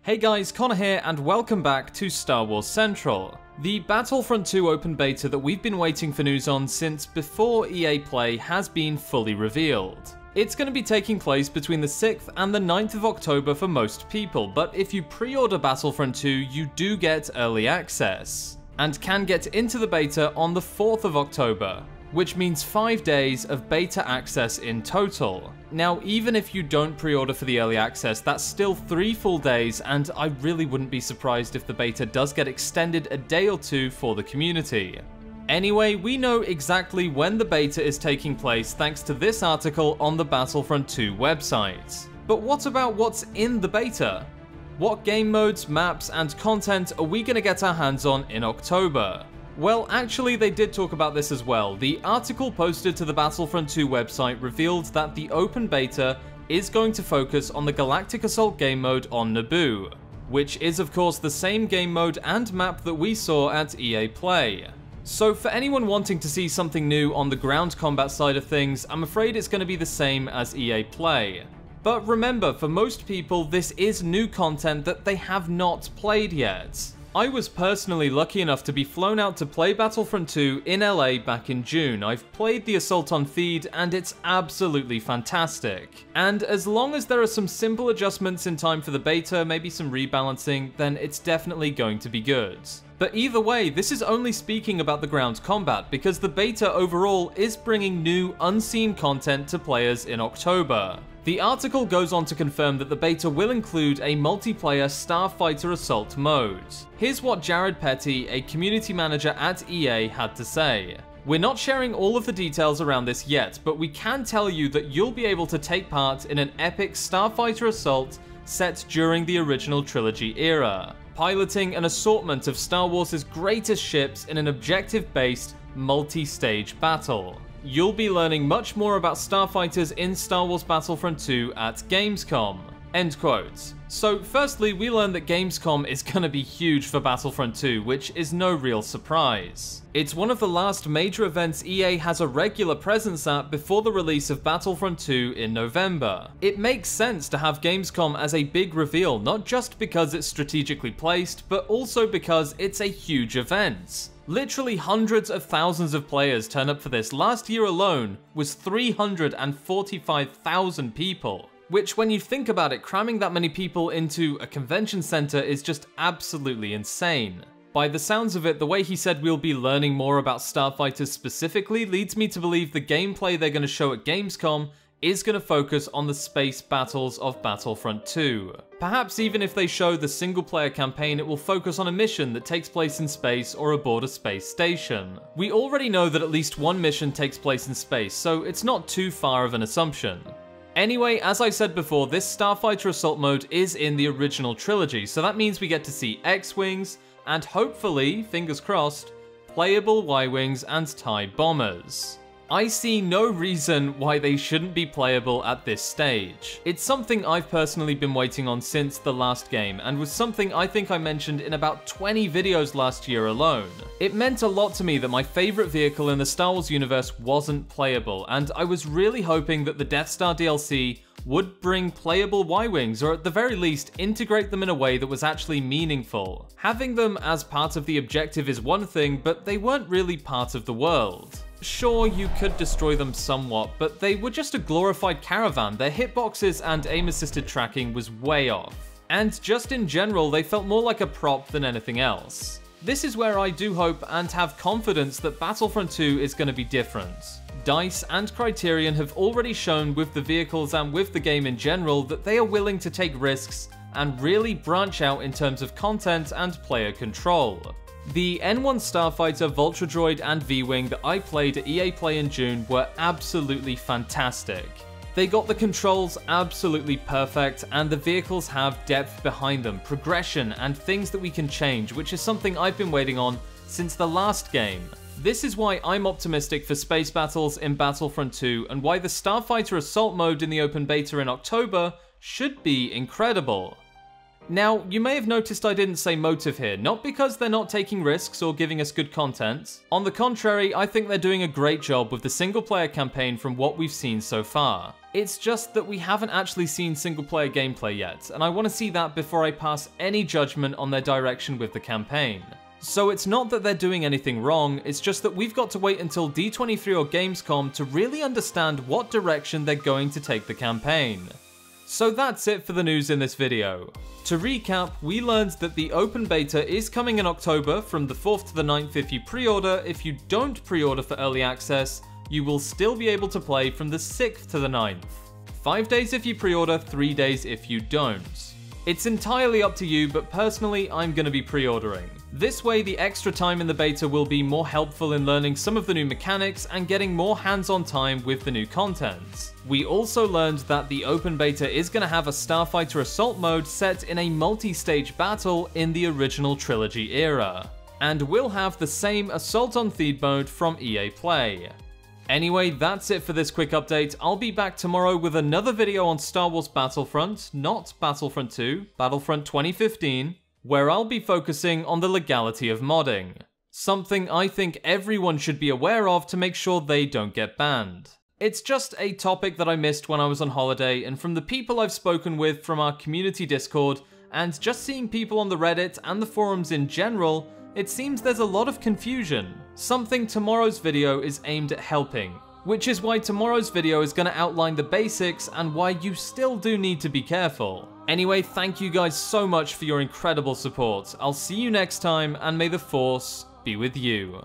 Hey guys, Connor here and welcome back to Star Wars Central, the Battlefront 2 open beta that we've been waiting for news on since before EA Play has been fully revealed. It's going to be taking place between the 6th and the 9th of October for most people, but if you pre-order Battlefront 2 you do get early access, and can get into the beta on the 4th of October, which means 5 days of beta access in total. Now, even if you don't pre-order for the early access, that's still 3 full days, and I really wouldn't be surprised if the beta does get extended a day or two for the community. Anyway, we know exactly when the beta is taking place thanks to this article on the Battlefront 2 website. But what about what's in the beta? What game modes, maps, and content are we going to get our hands on in October? Well, actually they did talk about this as well. The article posted to the Battlefront 2 website revealed that the open beta is going to focus on the Galactic Assault game mode on Naboo, which is of course the same game mode and map that we saw at EA Play. So for anyone wanting to see something new on the ground combat side of things, I'm afraid it's going to be the same as EA Play. But remember, for most people this is new content that they have not played yet. I was personally lucky enough to be flown out to play Battlefront 2 in LA back in June. I've played the Assault on feed and it's absolutely fantastic. And as long as there are some simple adjustments in time for the beta, maybe some rebalancing, then it's definitely going to be good. But either way, this is only speaking about the ground combat, because the beta overall is bringing new, unseen content to players in October. The article goes on to confirm that the beta will include a multiplayer Starfighter Assault mode. Here's what Jared Petty, a community manager at EA, had to say. "We're not sharing all of the details around this yet, but we can tell you that you'll be able to take part in an epic Starfighter Assault set during the original trilogy era, piloting an assortment of Star Wars' greatest ships in an objective-based, multi-stage battle. You'll be learning much more about starfighters in Star Wars Battlefront 2 at Gamescom." End quote. So firstly, we learned that Gamescom is going to be huge for Battlefront 2, which is no real surprise. It's one of the last major events EA has a regular presence at before the release of Battlefront 2 in November. It makes sense to have Gamescom as a big reveal, not just because it's strategically placed, but also because it's a huge event. Literally hundreds of thousands of players turn up for this. Last year alone was 345,000 people. Which, when you think about it, cramming that many people into a convention center is just absolutely insane. By the sounds of it, the way he said we'll be learning more about starfighters specifically leads me to believe the gameplay they're going to show at Gamescom is going to focus on the space battles of Battlefront 2. Perhaps even if they show the single-player campaign, it will focus on a mission that takes place in space or aboard a space station. We already know that at least one mission takes place in space, so it's not too far of an assumption. Anyway, as I said before, this Starfighter Assault mode is in the original trilogy, so that means we get to see X-Wings, and hopefully, fingers crossed, playable Y-Wings and TIE bombers. I see no reason why they shouldn't be playable at this stage. It's something I've personally been waiting on since the last game, and was something I think I mentioned in about 20 videos last year alone. It meant a lot to me that my favorite vehicle in the Star Wars universe wasn't playable, and I was really hoping that the Death Star DLC would bring playable Y-Wings, or at the very least integrate them in a way that was actually meaningful. Having them as part of the objective is one thing, but they weren't really part of the world. Sure, you could destroy them somewhat, but they were just a glorified caravan. Their hitboxes and aim-assisted tracking was way off. And just in general, they felt more like a prop than anything else. This is where I do hope and have confidence that Battlefront 2 is going to be different. DICE and Criterion have already shown with the vehicles and with the game in general that they are willing to take risks and really branch out in terms of content and player control. The N1 Starfighter, Vulture Droid, and V-Wing that I played at EA Play in June were absolutely fantastic. They got the controls absolutely perfect, and the vehicles have depth behind them, progression, and things that we can change, which is something I've been waiting on since the last game. This is why I'm optimistic for space battles in Battlefront 2, and why the Starfighter Assault mode in the open beta in October should be incredible. Now, you may have noticed I didn't say motive here, not because they're not taking risks or giving us good content. On the contrary, I think they're doing a great job with the single-player campaign from what we've seen so far. It's just that we haven't actually seen single-player gameplay yet, and I want to see that before I pass any judgment on their direction with the campaign. So it's not that they're doing anything wrong, it's just that we've got to wait until D23 or Gamescom to really understand what direction they're going to take the campaign. So that's it for the news in this video. To recap, we learned that the open beta is coming in October from the 4th to the 9th if you pre-order. If you don't pre-order for early access, you will still be able to play from the 6th to the 9th. 5 days if you pre-order, 3 days if you don't. It's entirely up to you, but personally, I'm going to be pre-ordering. This way, the extra time in the beta will be more helpful in learning some of the new mechanics and getting more hands-on time with the new content. We also learned that the open beta is going to have a Starfighter Assault mode set in a multi-stage battle in the original trilogy era, and will have the same Assault on Theed mode from EA Play. Anyway, that's it for this quick update. I'll be back tomorrow with another video on Star Wars Battlefront, not Battlefront 2, Battlefront 2015, where I'll be focusing on the legality of modding. Something I think everyone should be aware of to make sure they don't get banned. It's just a topic that I missed when I was on holiday, and from the people I've spoken with from our community Discord, and just seeing people on the Reddit and the forums in general, it seems there's a lot of confusion. Something tomorrow's video is aimed at helping, which is why tomorrow's video is going to outline the basics and why you still do need to be careful. Anyway, thank you guys so much for your incredible support. I'll see you next time, and may the Force be with you.